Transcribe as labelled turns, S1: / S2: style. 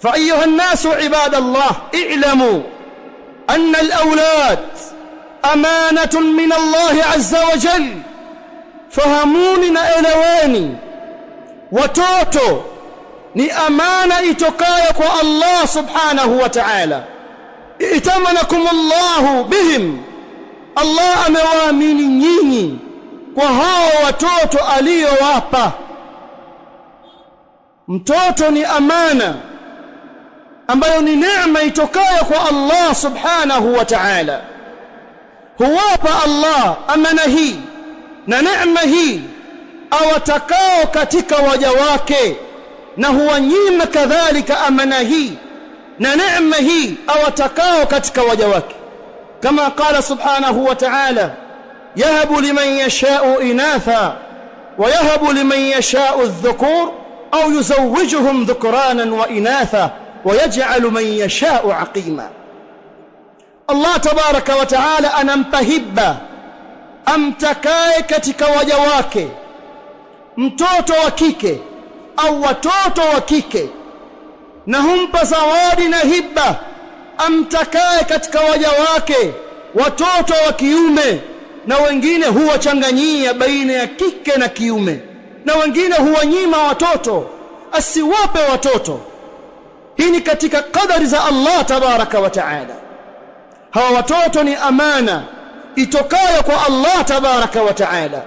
S1: فأيها الناس عباد الله اعلموا أن الأولاد أمانة من الله عز وجل. fahamuni na elewani, watoto ni amana itokayo kwa Allah subhanahu wa ta'ala. itamanakum Allahu bihim, Allah amewaamini nyinyi kwa hao watoto aliyowapa. Mtoto ni amana ambayo ni neema itokayo kwa Allah subhanahu wa ta'ala. huwapa Allah amana hii na neema hii awatakao katika waja wake, na huwanyima kadhalika amana hii na neema hii awatakao katika waja wake, kama qala subhanahu wa ta'ala yahabu liman yasha'u inatha wa yahabu liman yasha'u adh-dhukur au yuzawwijuhum dhukranan wa inatha wa yaj'alu man yasha'u aqima. Allah tabaraka wa ta'ala anampa hibba amtakaye katika waja wake, mtoto wa kike au watoto wa kike, na humpa zawadi na hibba amtakaye katika waja wake, watoto wa kiume, na wengine huwachanganyia baina ya kike na kiume, na wengine huwanyima watoto, asiwape watoto. Hii ni katika kadari za Allah tabaraka wa ta'ala. hawa watoto ni amana itokayo kwa Allah tabaraka wa ta'ala.